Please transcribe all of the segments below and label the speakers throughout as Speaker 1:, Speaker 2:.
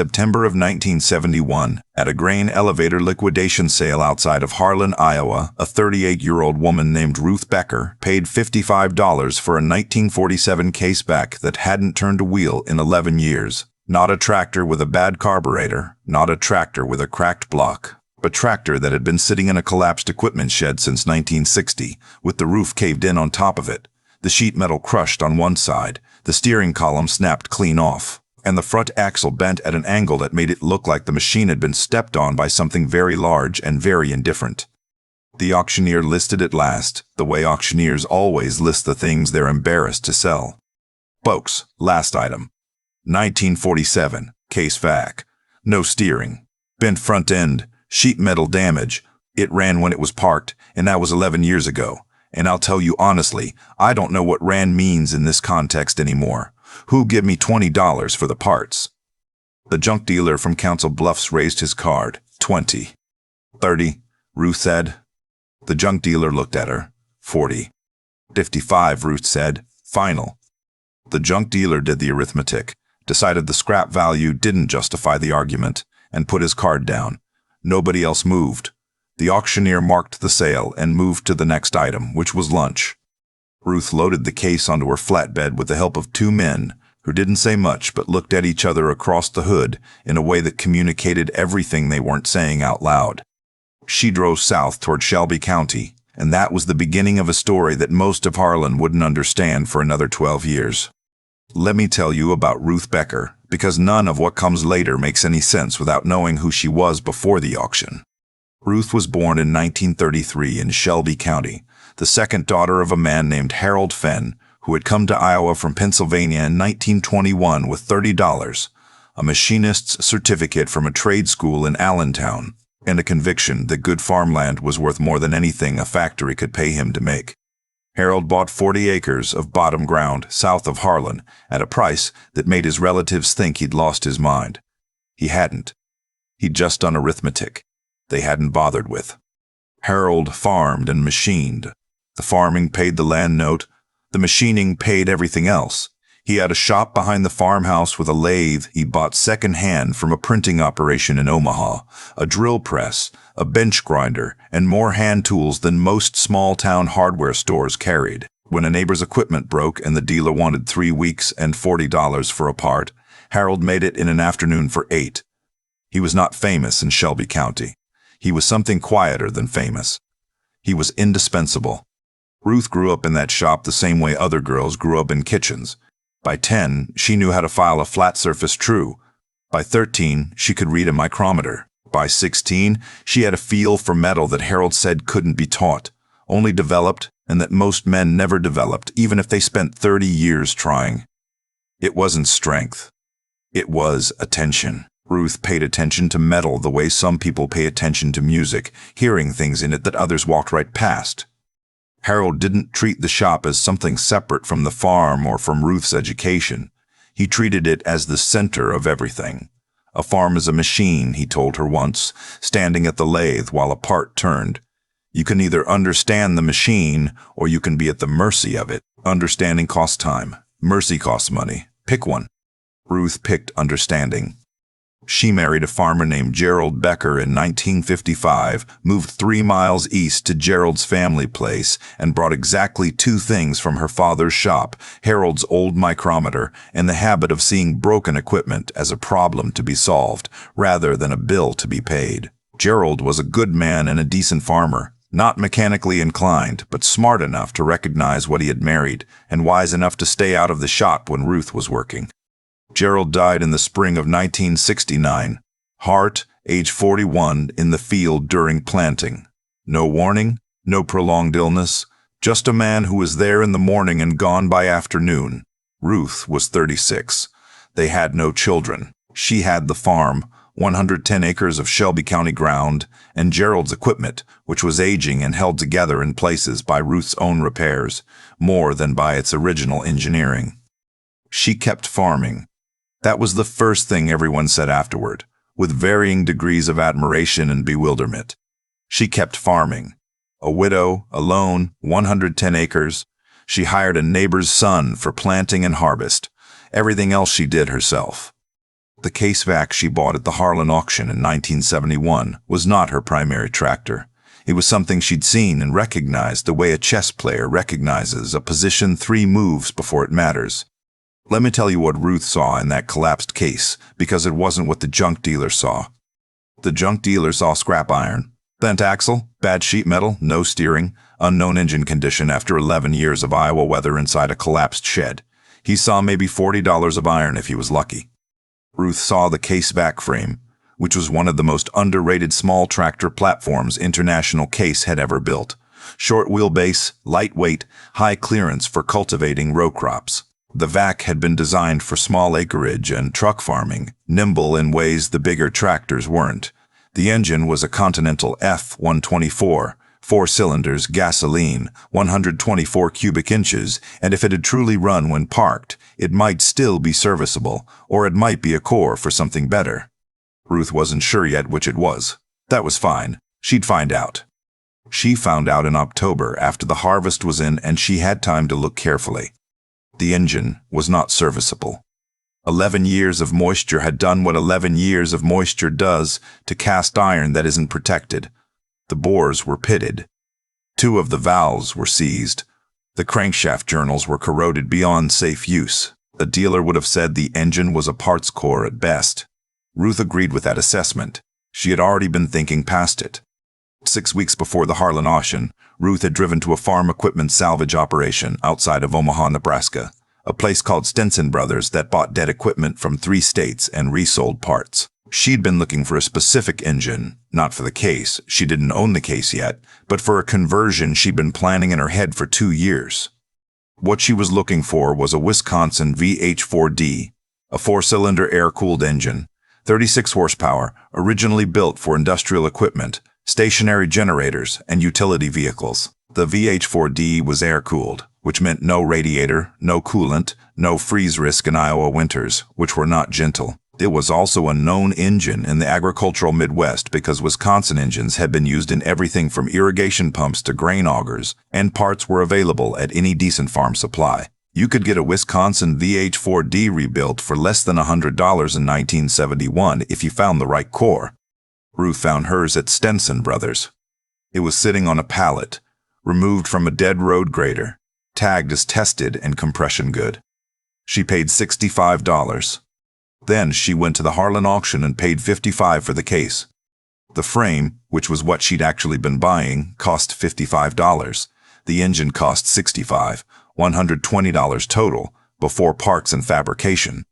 Speaker 1: September of 1971, at a grain elevator liquidation sale outside of Harlan, Iowa, a 38-year-old woman named Ruth Becker paid $55 for a 1947 caseback that hadn't turned a wheel in 11 years. Not a tractor with a bad carburetor, not a tractor with a cracked block, but tractor that had been sitting in a collapsed equipment shed since 1960, with the roof caved in on top of it, the sheet metal crushed on one side, the steering column snapped clean off, and the front axle bent at an angle that made it look like the machine had been stepped on by something very large and very indifferent. The auctioneer listed it last, the way auctioneers always list the things they're embarrassed to sell. Folks, last item. 1947, case vac. No steering. Bent front end, sheet metal damage. It ran when it was parked, and that was 11 years ago. And I'll tell you honestly, I don't know what ran means in this context anymore. Who give me $20 for the parts? The junk dealer from Council Bluffs raised his card. 20. 30, Ruth said. The junk dealer looked at her. 40. 55, Ruth said. Final. The junk dealer did the arithmetic, decided the scrap value didn't justify the argument, and put his card down. Nobody else moved. The auctioneer marked the sale and moved to the next item, which was lunch. Ruth loaded the case onto her flatbed with the help of two men, who didn't say much but looked at each other across the hood in a way that communicated everything they weren't saying out loud. She drove south toward Shelby County, and that was the beginning of a story that most of Harlan wouldn't understand for another 12 years. Let me tell you about Ruth Becker, because none of what comes later makes any sense without knowing who she was before the auction. Ruth was born in 1933 in Shelby County, the second daughter of a man named Harold Fenn, who had come to Iowa from Pennsylvania in 1921 with $30, a machinist's certificate from a trade school in Allentown, and a conviction that good farmland was worth more than anything a factory could pay him to make. Harold bought 40 acres of bottom ground south of Harlan at a price that made his relatives think he'd lost his mind. He hadn't. He'd just done arithmetic they hadn't bothered with. Harold farmed and machined. The farming paid the land note. The machining paid everything else. He had a shop behind the farmhouse with a lathe he bought second-hand from a printing operation in Omaha, a drill press, a bench grinder, and more hand tools than most small-town hardware stores carried. When a neighbor's equipment broke and the dealer wanted 3 weeks and $40 for a part, Harold made it in an afternoon for 8. He was not famous in Shelby County. He was something quieter than famous. He was indispensable. Ruth grew up in that shop the same way other girls grew up in kitchens. By 10, she knew how to file a flat-surface true. By 13, she could read a micrometer. By 16, she had a feel for metal that Harold said couldn't be taught, only developed, and that most men never developed, even if they spent 30 years trying. It wasn't strength. It was attention. Ruth paid attention to metal the way some people pay attention to music, hearing things in it that others walked right past. Harold didn't treat the shop as something separate from the farm or from Ruth's education. He treated it as the center of everything. A farm is a machine, he told her once, standing at the lathe while a part turned. You can either understand the machine or you can be at the mercy of it. Understanding costs time. Mercy costs money. Pick one. Ruth picked understanding. She married a farmer named Gerald Becker in 1955, moved 3 miles east to Gerald's family place, and brought exactly 2 things from her father's shop, Harold's old micrometer and the habit of seeing broken equipment as a problem to be solved, rather than a bill to be paid. Gerald was a good man and a decent farmer, not mechanically inclined, but smart enough to recognize what he had married, and wise enough to stay out of the shop when Ruth was working. Gerald died in the spring of 1969. Heart, age 41, in the field during planting. No warning, no prolonged illness, just a man who was there in the morning and gone by afternoon. Ruth was 36. They had no children. She had the farm, 110 acres of Shelby County ground, and Gerald's equipment, which was aging and held together in places by Ruth's own repairs, more than by its original engineering. She kept farming. That was the first thing everyone said afterward, with varying degrees of admiration and bewilderment. She kept farming. A widow, alone, 110 acres. She hired a neighbor's son for planting and harvest. Everything else she did herself. The case vac she bought at the Harlan auction in 1971 was not her primary tractor. It was something she'd seen and recognized the way a chess player recognizes a position 3 moves before it matters. Let me tell you what Ruth saw in that collapsed case, because it wasn't what the junk dealer saw. The junk dealer saw scrap iron, bent axle, bad sheet metal, no steering, unknown engine condition after 11 years of Iowa weather inside a collapsed shed. He saw maybe $40 of iron if he was lucky. Ruth saw the case vac frame, which was one of the most underrated small tractor platforms International Case had ever built. Short wheelbase, lightweight, high clearance for cultivating row crops. The vac had been designed for small acreage and truck farming, nimble in ways the bigger tractors weren't. The engine was a Continental F124, 4 cylinders, gasoline, 124 cubic inches, and if it had truly run when parked, it might still be serviceable, or it might be a core for something better. Ruth wasn't sure yet which it was. That was fine. She'd find out. She found out in October after the harvest was in and she had time to look carefully. The engine was not serviceable. 11 years of moisture had done what 11 years of moisture does to cast iron that isn't protected. The bores were pitted. 2 of the valves were seized. The crankshaft journals were corroded beyond safe use. The dealer would have said the engine was a parts core at best. Ruth agreed with that assessment. She had already been thinking past it. 6 weeks before the Harlan auction, Ruth had driven to a farm equipment salvage operation outside of Omaha, Nebraska, a place called Stinson Brothers that bought dead equipment from 3 states and resold parts. She'd been looking for a specific engine, not for the case. She didn't own the case yet, but for a conversion she'd been planning in her head for 2 years. What she was looking for was a Wisconsin VH4D, a 4-cylinder air-cooled engine, 36 horsepower, originally built for industrial equipment, stationary generators, and utility vehicles. The VH4D was air-cooled, which meant no radiator, no coolant, no freeze risk in Iowa winters, which were not gentle. It was also a known engine in the agricultural Midwest because Wisconsin engines had been used in everything from irrigation pumps to grain augers, and parts were available at any decent farm supply. You could get a Wisconsin VH4D rebuilt for less than $100 in 1971 if you found the right core. Ruth found hers at Stinson Brothers. It was sitting on a pallet, removed from a dead road grader, tagged as tested and compression good. She paid $65. Then she went to the Harlan auction and paid $55 for the case. The frame, which was what she'd actually been buying, cost $55. The engine cost $65, $120 total, before parts and fabrication.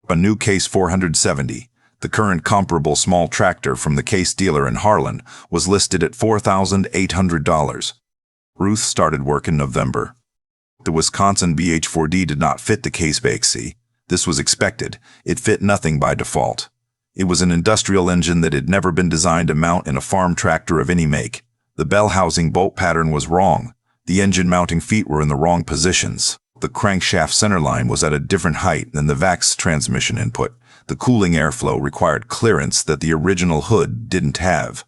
Speaker 1: A new Case 470, the current comparable small tractor from the case dealer in Harlan, was listed at $4,800. Ruth started work in November. The Wisconsin BH4D did not fit the case vacancy. This was expected. It fit nothing by default. It was an industrial engine that had never been designed to mount in a farm tractor of any make. The bell housing bolt pattern was wrong. The engine mounting feet were in the wrong positions. The crankshaft centerline was at a different height than the VAC's transmission input. The cooling airflow required clearance that the original hood didn't have.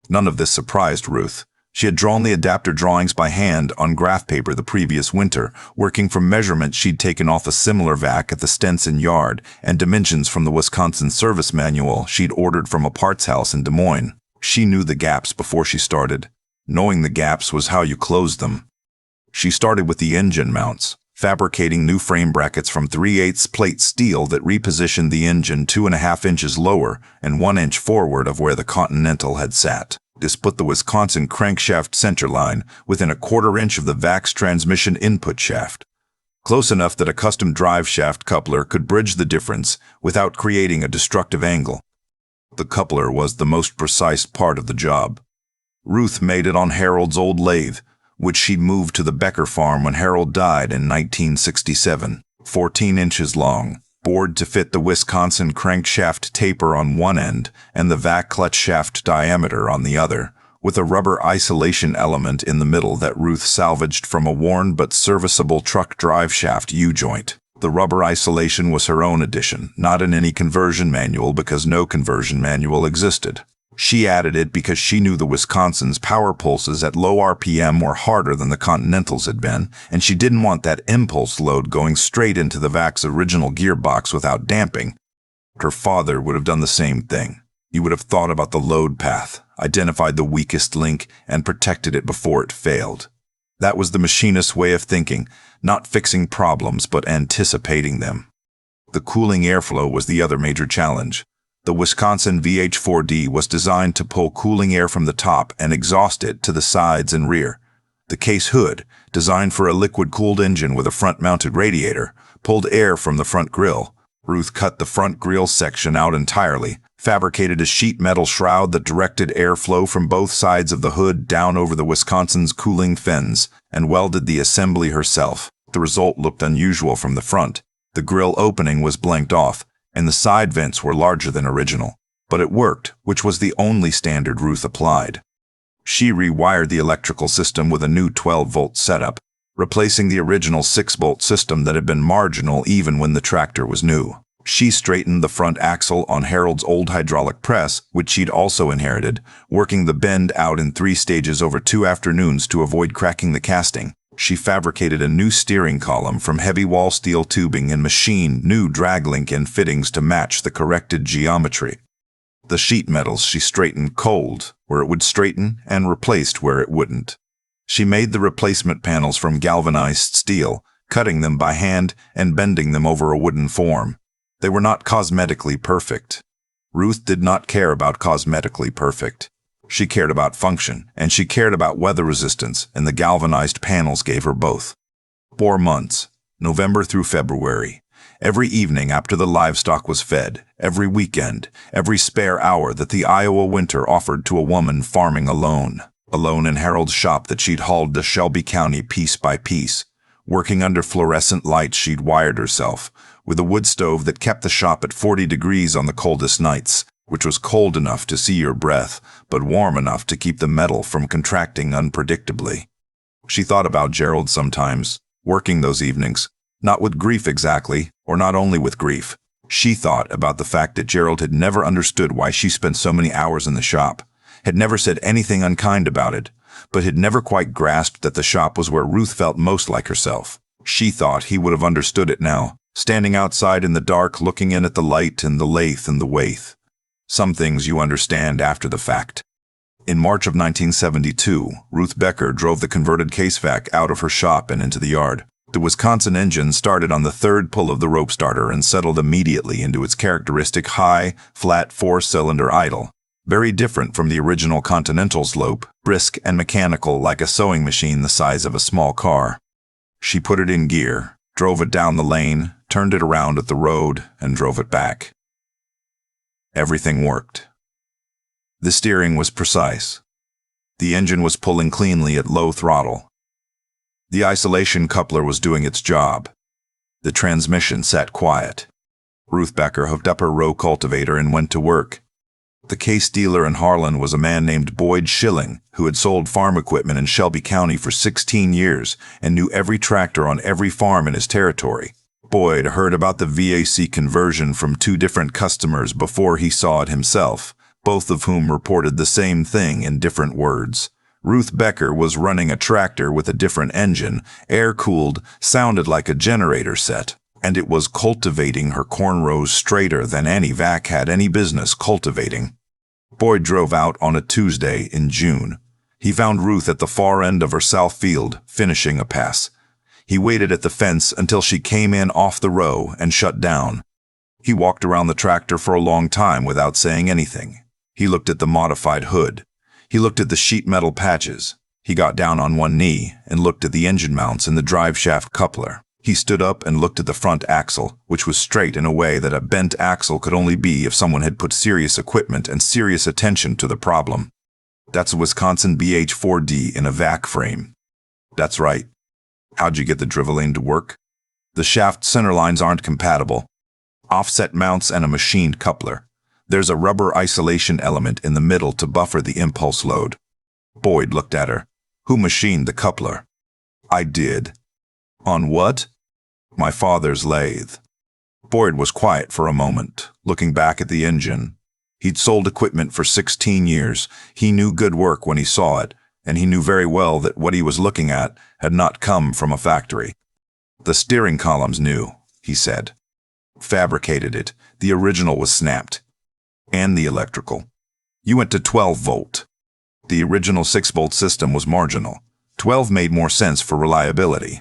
Speaker 1: None of this surprised Ruth. She had drawn the adapter drawings by hand on graph paper the previous winter, working from measurements she'd taken off a similar vac at the Stinson yard and dimensions from the Wisconsin service manual she'd ordered from a parts house in Des Moines. She knew the gaps before she started. Knowing the gaps was how you closed them. She started with the engine mounts, fabricating new frame brackets from 3/8 plate steel that repositioned the engine 2.5 inches lower and 1 inch forward of where the Continental had sat. This put the Wisconsin crankshaft centerline within a 1/4 inch of the VAC's transmission input shaft, close enough that a custom drive shaft coupler could bridge the difference without creating a destructive angle. The coupler was the most precise part of the job. Ruth made it on Harold's old lathe, which she'd moved to the Becker farm when Harold died in 1967. 14 inches long, bored to fit the Wisconsin crankshaft taper on one end and the VAC clutch shaft diameter on the other, with a rubber isolation element in the middle that Ruth salvaged from a worn but serviceable truck drive shaft U-joint. The rubber isolation was her own addition, not in any conversion manual because no conversion manual existed. She added it because she knew the Wisconsin's power pulses at low RPM were harder than the Continentals had been, and she didn't want that impulse load going straight into the VAC's original gearbox without damping. Her father would have done the same thing. He would have thought about the load path, identified the weakest link, and protected it before it failed. That was the machinist's way of thinking, not fixing problems but anticipating them. The cooling airflow was the other major challenge. The Wisconsin VH4D was designed to pull cooling air from the top and exhaust it to the sides and rear. The case hood, designed for a liquid-cooled engine with a front-mounted radiator, pulled air from the front grille. Ruth cut the front grille section out entirely, fabricated a sheet metal shroud that directed airflow from both sides of the hood down over the Wisconsin's cooling fins, and welded the assembly herself. The result looked unusual from the front. The grille opening was blanked off, and the side vents were larger than original. But it worked, which was the only standard Ruth applied. She rewired the electrical system with a new 12-volt setup, replacing the original 6-volt system that had been marginal even when the tractor was new. She straightened the front axle on Harold's old hydraulic press, which she'd also inherited, working the bend out in 3 stages over 2 afternoons to avoid cracking the casting. She fabricated a new steering column from heavy wall steel tubing and machined new drag link and fittings to match the corrected geometry. The sheet metals she straightened cold, where it would straighten, and replaced where it wouldn't. She made the replacement panels from galvanized steel, cutting them by hand and bending them over a wooden form. They were not cosmetically perfect. Ruth did not care about cosmetically perfect. She cared about function, and she cared about weather resistance, and the galvanized panels gave her both. 4 months, November through February. Every evening after the livestock was fed, every weekend, every spare hour that the Iowa winter offered to a woman farming alone in Harold's shop that she'd hauled to Shelby County piece by piece. Working under fluorescent lights she'd wired herself, with a wood stove that kept the shop at 40 degrees on the coldest nights, which was cold enough to see your breath, but warm enough to keep the metal from contracting unpredictably. She thought about Gerald sometimes, working those evenings, not with grief exactly, or not only with grief. She thought about the fact that Gerald had never understood why she spent so many hours in the shop, had never said anything unkind about it, but had never quite grasped that the shop was where Ruth felt most like herself. She thought he would have understood it now, standing outside in the dark looking in at the light and the lathe and the wathe. Some things you understand after the fact. In March of 1972, Ruth Becker drove the converted case vac out of her shop and into the yard. The Wisconsin engine started on the 3rd pull of the rope starter and settled immediately into its characteristic high, flat 4-cylinder idle, very different from the original Continental's lope, brisk and mechanical like a sewing machine the size of a small car. She put it in gear, drove it down the lane, turned it around at the road, and drove it back. Everything worked. The steering was precise. The engine was pulling cleanly at low throttle. The isolation coupler was doing its job. The transmission sat quiet. Ruth Becker hooked up her row cultivator and went to work. The case dealer in Harlan was a man named Boyd Schilling, who had sold farm equipment in Shelby County for 16 years and knew every tractor on every farm in his territory. Boyd heard about the VAC conversion from 2 different customers before he saw it himself, both of whom reported the same thing in different words. Ruth Becker was running a tractor with a different engine, air-cooled, sounded like a generator set, and it was cultivating her corn rows straighter than any vac had any business cultivating. Boyd drove out on a Tuesday in June. He found Ruth at the far end of her south field, finishing a pass. He waited at the fence until she came in off the row and shut down. He walked around the tractor for a long time without saying anything. He looked at the modified hood. He looked at the sheet metal patches. He got down on one knee and looked at the engine mounts and the drive shaft coupler. He stood up and looked at the front axle, which was straight in a way that a bent axle could only be if someone had put serious equipment and serious attention to the problem. That's a Wisconsin BH4D in a vac frame. That's right. How'd you get the driveling to work? The shaft centerlines aren't compatible. Offset mounts and a machined coupler. There's a rubber isolation element in the middle to buffer the impulse load. Boyd looked at her. Who machined the coupler? I did. On what? My father's lathe. Boyd was quiet for a moment, looking back at the engine. He'd sold equipment for 16 years. He knew good work when he saw it, and he knew very well that what he was looking at had not come from a factory. The steering column's new, he said. Fabricated it. The original was snapped. And the electrical. You went to 12-volt. The original 6-volt system was marginal. 12 made more sense for reliability.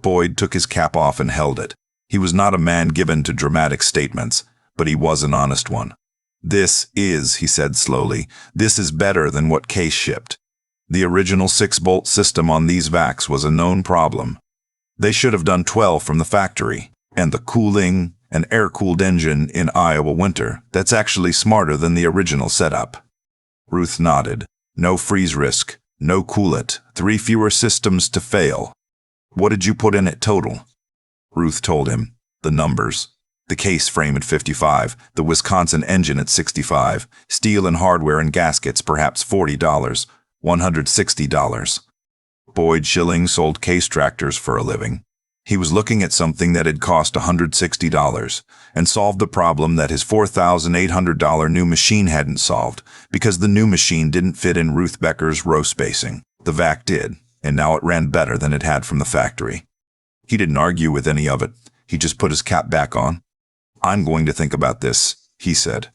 Speaker 1: Boyd took his cap off and held it. He was not a man given to dramatic statements, but he was an honest one. This is, he said slowly, this is better than what Case shipped. The original 6-volt system on these vacs was a known problem. They should have done 12 from the factory. And the cooling, an air-cooled engine in Iowa winter, that's actually smarter than the original setup. Ruth nodded. No freeze risk, no coolant, 3 fewer systems to fail. What did you put in it total? Ruth told him. The numbers. The case frame at 55, the Wisconsin engine at 65, steel and hardware and gaskets perhaps $40, $160. Boyd Schilling sold case tractors for a living. He was looking at something that had cost $160 and solved the problem that his $4,800 new machine hadn't solved because the new machine didn't fit in Ruth Becker's row spacing. The vac did, and now it ran better than it had from the factory. He didn't argue with any of it. He just put his cap back on. I'm going to think about this, he said.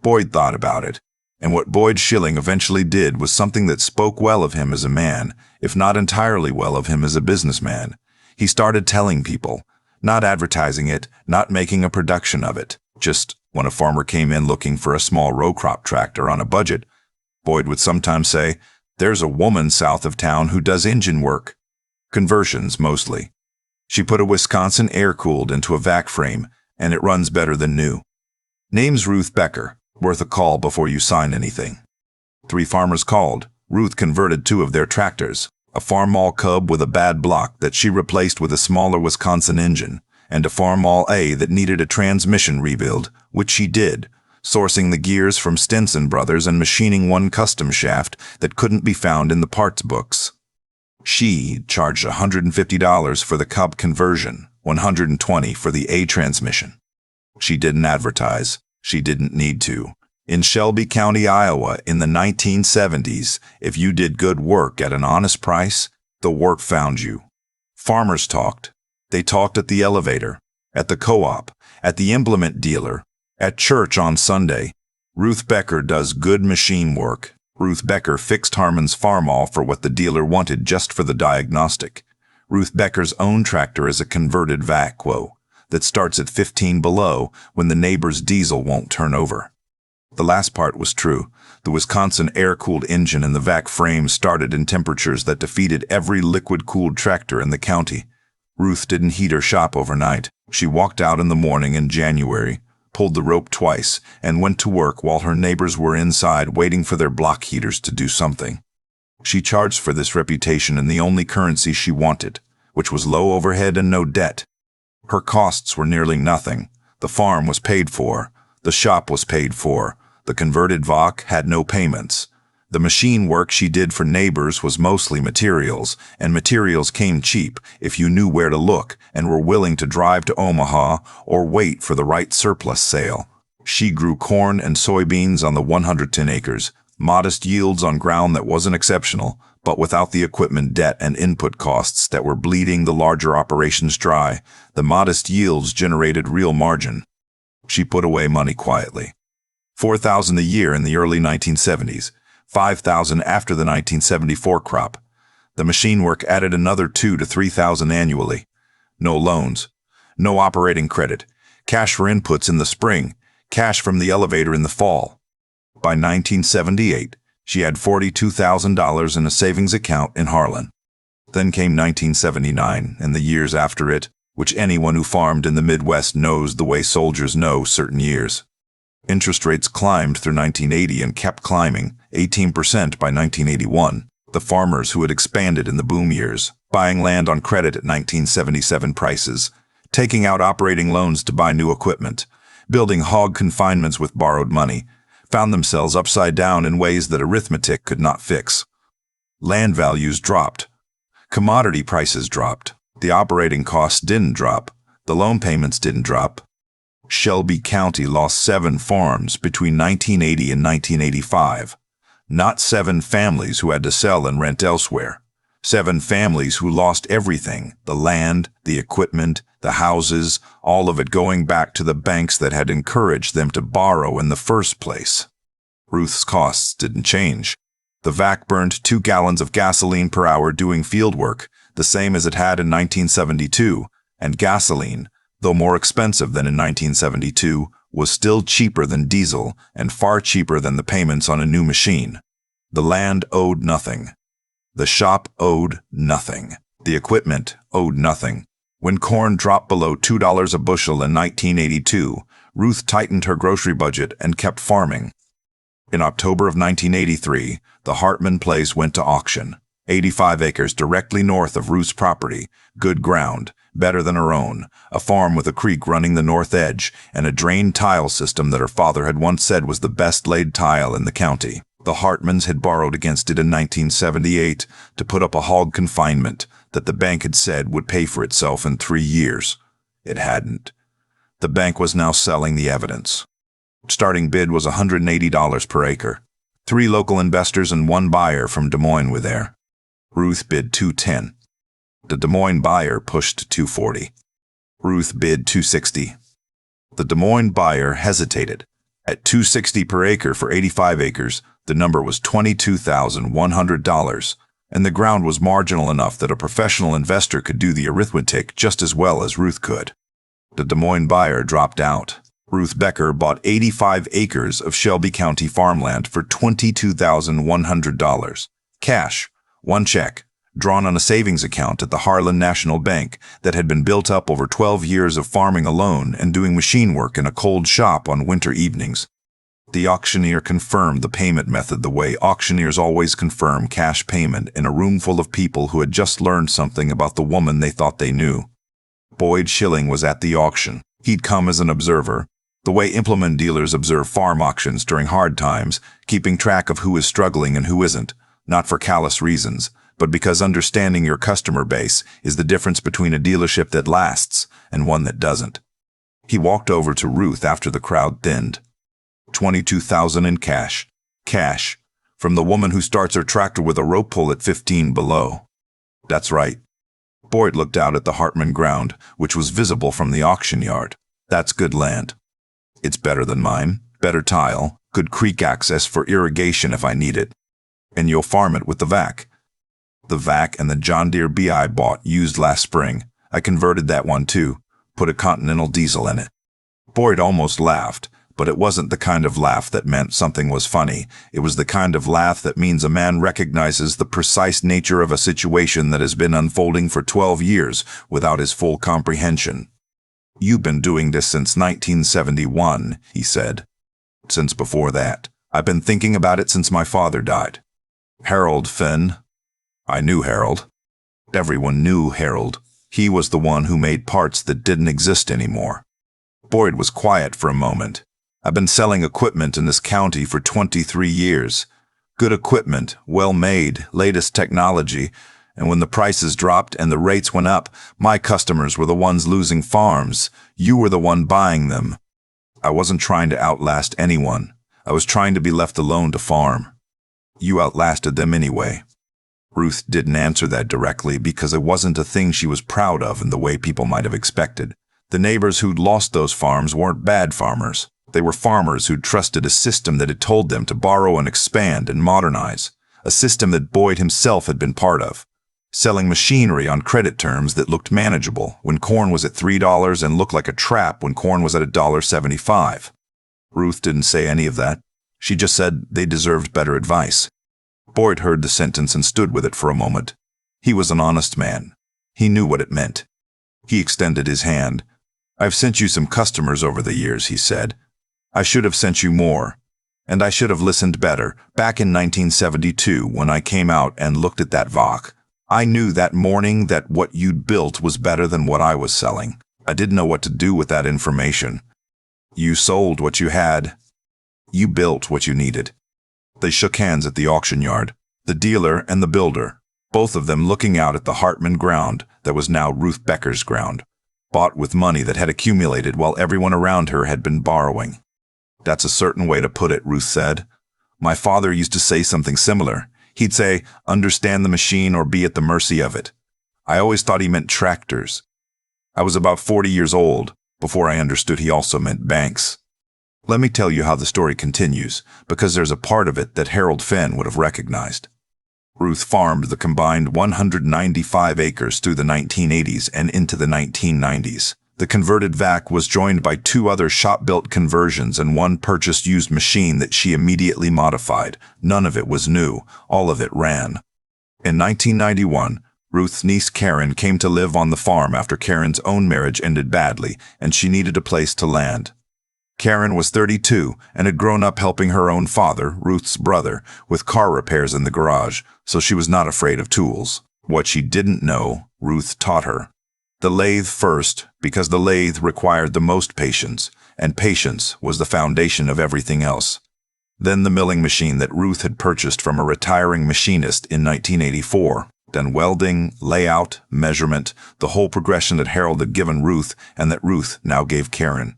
Speaker 1: Boyd thought about it, and what Boyd Schilling eventually did was something that spoke well of him as a man, if not entirely well of him as a businessman. He started telling people, not advertising it, not making a production of it. Just when a farmer came in looking for a small row crop tractor on a budget, Boyd would sometimes say, "There's a woman south of town who does engine work." Conversions, mostly. She put a Wisconsin air-cooled into a vac frame, and it runs better than new. Name's Ruth Becker. Worth a call before you sign anything. 3 farmers called. Ruth converted 2 of their tractors. A Farmall Cub with a bad block that she replaced with a smaller Wisconsin engine, and a Farmall A that needed a transmission rebuild, which she did, sourcing the gears from Stinson Brothers and machining one custom shaft that couldn't be found in the parts books. She charged $150 for the Cub conversion, $120 for the A transmission. She didn't advertise. She didn't need to. In Shelby County, Iowa, in the 1970s, if you did good work at an honest price, the work found you. Farmers talked. They talked at the elevator, at the co-op, at the implement dealer, at church on Sunday. Ruth Becker does good machine work. Ruth Becker fixed Harmon's Farmall for what the dealer wanted just for the diagnostic. Ruth Becker's own tractor is a converted Vacquo that starts at 15 below when the neighbor's diesel won't turn over. The last part was true. The Wisconsin air-cooled engine in the vac frame started in temperatures that defeated every liquid-cooled tractor in the county. Ruth didn't heat her shop overnight. She walked out in the morning in January, pulled the rope twice, and went to work while her neighbors were inside waiting for their block heaters to do something. She charged for this reputation in the only currency she wanted, which was low overhead and no debt. Her costs were nearly nothing. The farm was paid for. The shop was paid for. The converted VOC had no payments. The machine work she did for neighbors was mostly materials, and materials came cheap if you knew where to look and were willing to drive to Omaha or wait for the right surplus sale. She grew corn and soybeans on the 110 acres, modest yields on ground that wasn't exceptional, but without the equipment debt and input costs that were bleeding the larger operations dry. The modest yields generated real margin. She put away money quietly. $4,000 a year in the early 1970s, $5,000 after the 1974 crop. The machine work added another $2,000 to $3,000 annually. No loans, no operating credit, cash for inputs in the spring, cash from the elevator in the fall. By 1978, she had $42,000 in a savings account in Harlan. Then came 1979 and the years after it, which anyone who farmed in the Midwest knows the way soldiers know certain years. Interest rates climbed through 1980 and kept climbing, 18% by 1981. The farmers who had expanded in the boom years, buying land on credit at 1977 prices, taking out operating loans to buy new equipment, building hog confinements with borrowed money, found themselves upside down in ways that arithmetic could not fix. Land values dropped. Commodity prices dropped. The operating costs didn't drop. The loan payments didn't drop. Shelby County lost 7 farms between 1980 and 1985. Not 7 families who had to sell and rent elsewhere. 7 families who lost everything, the land, the equipment, the houses, all of it going back to the banks that had encouraged them to borrow in the first place. Ruth's costs didn't change. The vac burned 2 gallons of gasoline per hour doing field work, the same as it had in 1972, and gasoline, though more expensive than in 1972, was still cheaper than diesel and far cheaper than the payments on a new machine. The land owed nothing. The shop owed nothing. The equipment owed nothing. When corn dropped below $2 a bushel in 1982, Ruth tightened her grocery budget and kept farming. In October of 1983, the Hartman place went to auction. 85 acres directly north of Ruth's property, good ground, better than her own, a farm with a creek running the north edge, and a drained tile system that her father had once said was the best laid tile in the county. The Hartmans had borrowed against it in 1978 to put up a hog confinement that the bank had said would pay for itself in 3 years. It hadn't. The bank was now selling the evidence. Starting bid was $180 per acre. 3 local investors and 1 buyer from Des Moines were there. Ruth bid $210. The Des Moines buyer pushed $240. Ruth bid $260. The Des Moines buyer hesitated. At $260 per acre for 85 acres, the number was $22,100, and the ground was marginal enough that a professional investor could do the arithmetic just as well as Ruth could. The Des Moines buyer dropped out. Ruth Becker bought 85 acres of Shelby County farmland for $22,100. Cash, 1 check, drawn on a savings account at the Harlan National Bank that had been built up over 12 years of farming alone and doing machine work in a cold shop on winter evenings. The auctioneer confirmed the payment method the way auctioneers always confirm cash payment in a room full of people who had just learned something about the woman they thought they knew. Boyd Schilling was at the auction. He'd come as an observer, the way implement dealers observe farm auctions during hard times, keeping track of who is struggling and who isn't, not for callous reasons, but because understanding your customer base is the difference between a dealership that lasts and one that doesn't. He walked over to Ruth after the crowd thinned. $22,000 in cash. Cash. From the woman who starts her tractor with a rope pull at 15 below. That's right. Boyd looked out at the Hartman ground, which was visible from the auction yard. That's good land. It's better than mine. Better tile. Good creek access for irrigation if I need it. And you'll farm it with the vac. The vac and the John Deere B I bought used last spring. I converted that one too. Put a Continental diesel in it. Boyd almost laughed, but it wasn't the kind of laugh that meant something was funny. It was the kind of laugh that means a man recognizes the precise nature of a situation that has been unfolding for 12 years without his full comprehension. You've been doing this since 1971, he said. Since before that. I've been thinking about it since my father died. Harold Finn. I knew Harold. Everyone knew Harold. He was the one who made parts that didn't exist anymore. Boyd was quiet for a moment. I've been selling equipment in this county for 23 years. Good equipment, well made, latest technology, and when the prices dropped and the rates went up, my customers were the ones losing farms. You were the one buying them. I wasn't trying to outlast anyone. I was trying to be left alone to farm. You outlasted them anyway. Ruth didn't answer that directly because it wasn't a thing she was proud of in the way people might have expected. The neighbors who'd lost those farms weren't bad farmers. They were farmers who'd trusted a system that had told them to borrow and expand and modernize, a system that Boyd himself had been part of, selling machinery on credit terms that looked manageable when corn was at $3 and looked like a trap when corn was at $1.75. Ruth didn't say any of that. She just said they deserved better advice. Boyd heard the sentence and stood with it for a moment. He was an honest man. He knew what it meant. He extended his hand. I've sent you some customers over the years, he said. I should have sent you more. And I should have listened better. Back in 1972, when I came out and looked at that VOC, I knew that morning that what you'd built was better than what I was selling. I didn't know what to do with that information. You sold what you had. You built what you needed. They shook hands at the auction yard, the dealer and the builder, both of them looking out at the Hartman ground that was now Ruth Becker's ground, bought with money that had accumulated while everyone around her had been borrowing. That's a certain way to put it, Ruth said. My father used to say something similar. He'd say, "Understand the machine or be at the mercy of it." I always thought he meant tractors. I was about 40 years old before I understood he also meant banks. Let me tell you how the story continues, because there's a part of it that Harold Fenn would have recognized. Ruth farmed the combined 195 acres through the 1980s and into the 1990s. The converted vac was joined by 2 other shop-built conversions and 1 purchased used machine that she immediately modified. None of it was new. All of it ran. In 1991, Ruth's niece Karen came to live on the farm after Karen's own marriage ended badly, and she needed a place to land. Karen was 32 and had grown up helping her own father, Ruth's brother, with car repairs in the garage, so she was not afraid of tools. What she didn't know, Ruth taught her. The lathe first, because the lathe required the most patience, and patience was the foundation of everything else. Then the milling machine that Ruth had purchased from a retiring machinist in 1984. Then welding, layout, measurement, the whole progression that Harold had given Ruth and that Ruth now gave Karen.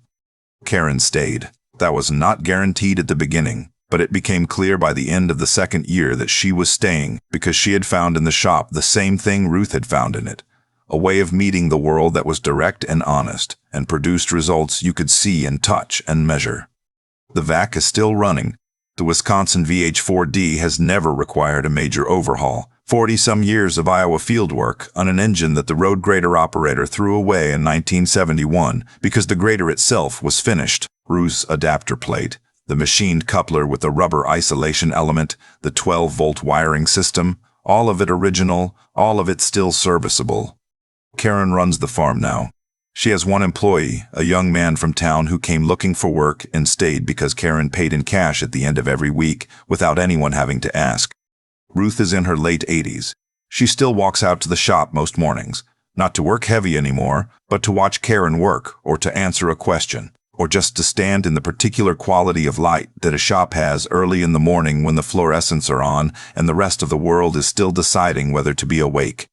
Speaker 1: Karen stayed. That was not guaranteed at the beginning, but it became clear by the end of the 2nd year that she was staying because she had found in the shop the same thing Ruth had found in it. A way of meeting the world that was direct and honest, and produced results you could see and touch and measure. The vac is still running. The Wisconsin VH4D has never required a major overhaul. 40-some years of Iowa fieldwork on an engine that the road grader operator threw away in 1971 because the grader itself was finished. Ruth's adapter plate, the machined coupler with the rubber isolation element, the 12-volt wiring system, all of it original, all of it still serviceable. Karen runs the farm now. She has 1 employee, a young man from town who came looking for work and stayed because Karen paid in cash at the end of every week without anyone having to ask. Ruth is in her late 80s. She still walks out to the shop most mornings, not to work heavy anymore, but to watch Karen work or to answer a question, or just to stand in the particular quality of light that a shop has early in the morning when the fluorescents are on and the rest of the world is still deciding whether to be awake.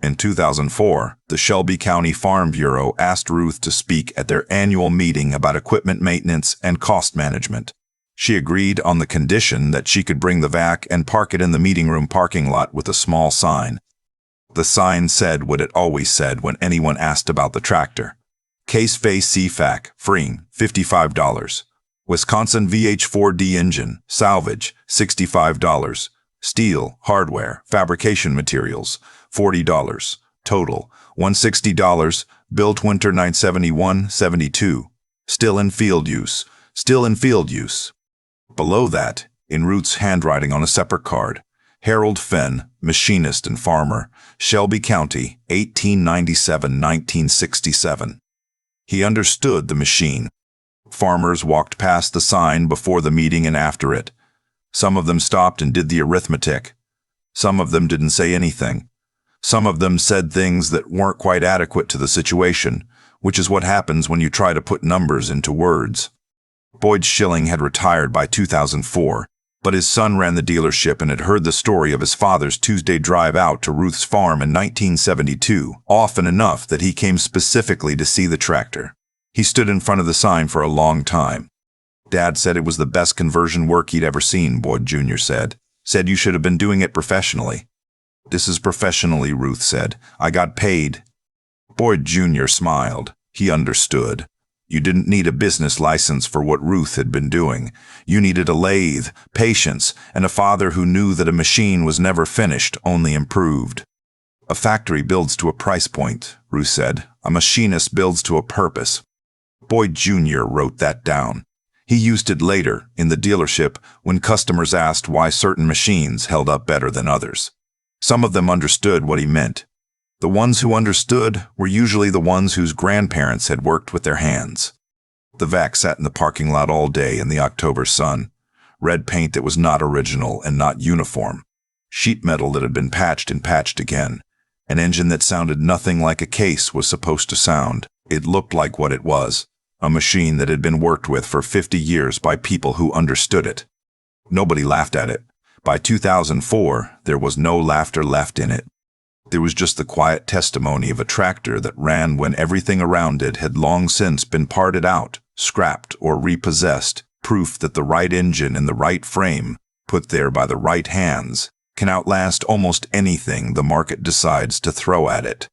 Speaker 1: In 2004, the Shelby County Farm Bureau asked Ruth to speak at their annual meeting about equipment maintenance and cost management. She agreed on the condition that she could bring the vac and park it in the meeting room parking lot with a small sign. The sign said what it always said when anyone asked about the tractor. Case face CFAC, freeing, $55. Wisconsin VH4D engine, salvage, $65. Steel, hardware, fabrication materials, $40. Total, $160. Built winter 971-72. Still in field use. Still in field use. Below that, in Ruth's handwriting on a separate card, Harold Fenn, machinist and farmer, Shelby County, 1897-1967. He understood the machine. Farmers walked past the sign before the meeting and after it. Some of them stopped and did the arithmetic. Some of them didn't say anything. Some of them said things that weren't quite adequate to the situation, which is what happens when you try to put numbers into words. Boyd Schilling had retired by 2004, but his son ran the dealership and had heard the story of his father's Tuesday drive out to Ruth's farm in 1972, often enough that he came specifically to see the tractor. He stood in front of the sign for a long time. Dad said it was the best conversion work he'd ever seen, Boyd Jr. said. Said you should have been doing it professionally. This is professionally, Ruth said. I got paid. Boyd Jr. smiled. He understood. You didn't need a business license for what Ruth had been doing. You needed a lathe, patience, and a father who knew that a machine was never finished, only improved. A factory builds to a price point, Ruth said. A machinist builds to a purpose. Boyd Jr. wrote that down. He used it later, in the dealership, when customers asked why certain machines held up better than others. Some of them understood what he meant. The ones who understood were usually the ones whose grandparents had worked with their hands. The vac sat in the parking lot all day in the October sun. Red paint that was not original and not uniform. Sheet metal that had been patched and patched again. An engine that sounded nothing like a case was supposed to sound. It looked like what it was. A machine that had been worked with for 50 years by people who understood it. Nobody laughed at it. By 2004, there was no laughter left in it. There was just the quiet testimony of a tractor that ran when everything around it had long since been parted out, scrapped, or repossessed, proof that the right engine in the right frame, put there by the right hands, can outlast almost anything the market decides to throw at it.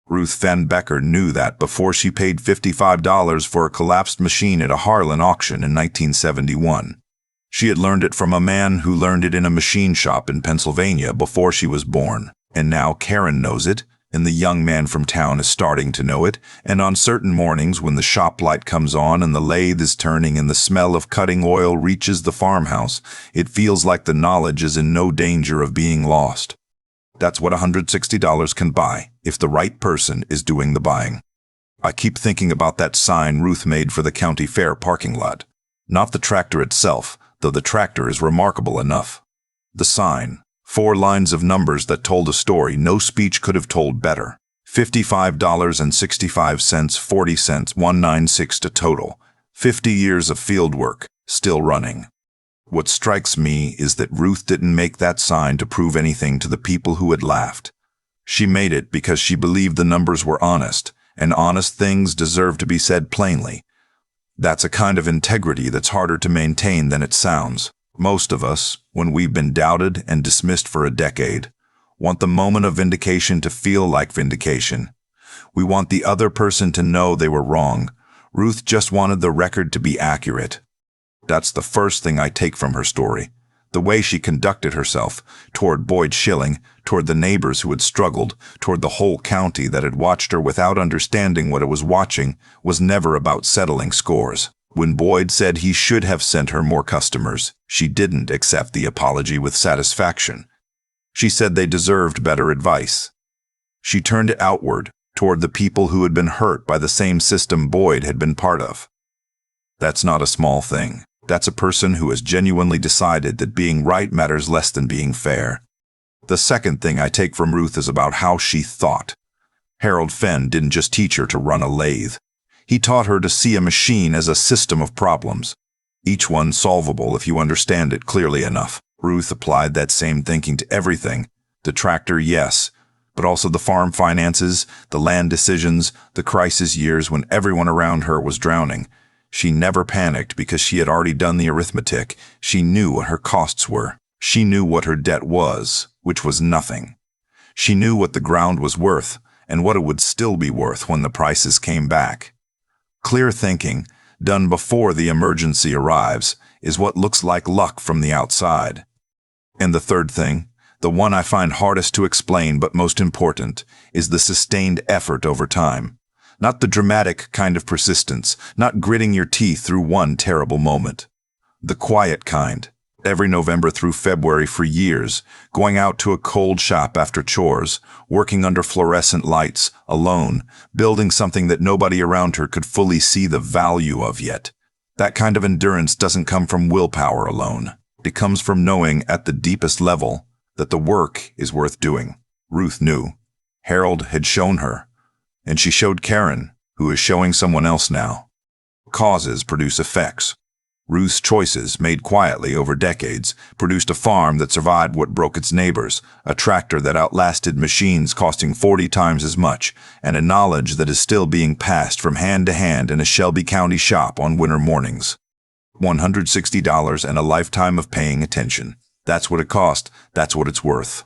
Speaker 1: Ruth Becker knew that before she paid $55 for a collapsed machine at a Harlan auction in 1971. She had learned it from a man who learned it in a machine shop in Pennsylvania before she was born. And now Karen knows it, and the young man from town is starting to know it, and on certain mornings when the shop light comes on and the lathe is turning and the smell of cutting oil reaches the farmhouse, it feels like the knowledge is in no danger of being lost. That's what $160 can buy, if the right person is doing the buying. I keep thinking about that sign Ruth made for the county fair parking lot. Not the tractor itself, though the tractor is remarkable enough. The sign. 4 lines of numbers that told a story no speech could have told better. $55.65, 40 cents, 196 to total. 50 years of field work, still running. What strikes me is that Ruth didn't make that sign to prove anything to the people who had laughed. She made it because she believed the numbers were honest, and honest things deserve to be said plainly. That's a kind of integrity that's harder to maintain than it sounds. Most of us, when we've been doubted and dismissed for a decade, want the moment of vindication to feel like vindication. We want the other person to know they were wrong. Ruth just wanted the record to be accurate. That's the first thing I take from her story. The way she conducted herself, toward Boyd Schilling, toward the neighbors who had struggled, toward the whole county that had watched her without understanding what it was watching, was never about settling scores. When Boyd said he should have sent her more customers, she didn't accept the apology with satisfaction. She said they deserved better advice. She turned it outward, toward the people who had been hurt by the same system Boyd had been part of. That's not a small thing. That's a person who has genuinely decided that being right matters less than being fair. The second thing I take from Ruth is about how she thought. Harold Fenn didn't just teach her to run a lathe. He taught her to see a machine as a system of problems, each one solvable if you understand it clearly enough. Ruth applied that same thinking to everything. The tractor, yes, but also the farm finances, the land decisions, the crisis years when everyone around her was drowning. She never panicked because she had already done the arithmetic. She knew what her costs were. She knew what her debt was, which was nothing. She knew what the ground was worth and what it would still be worth when the prices came back. Clear thinking, done before the emergency arrives, is what looks like luck from the outside. And the third thing, the one I find hardest to explain but most important, is the sustained effort over time. Not the dramatic kind of persistence, not gritting your teeth through one terrible moment. The quiet kind, every November through February for years, going out to a cold shop after chores, working under fluorescent lights, alone, building something that nobody around her could fully see the value of yet. That kind of endurance doesn't come from willpower alone. It comes from knowing at the deepest level that the work is worth doing. Ruth knew. Harold had shown her. And she showed Karen, who is showing someone else now. Causes produce effects. Ruth's choices, made quietly over decades, produced a farm that survived what broke its neighbors, a tractor that outlasted machines costing 40 times as much, and a knowledge that is still being passed from hand to hand in a Shelby County shop on winter mornings. $160 and a lifetime of paying attention. That's what it cost. That's what it's worth.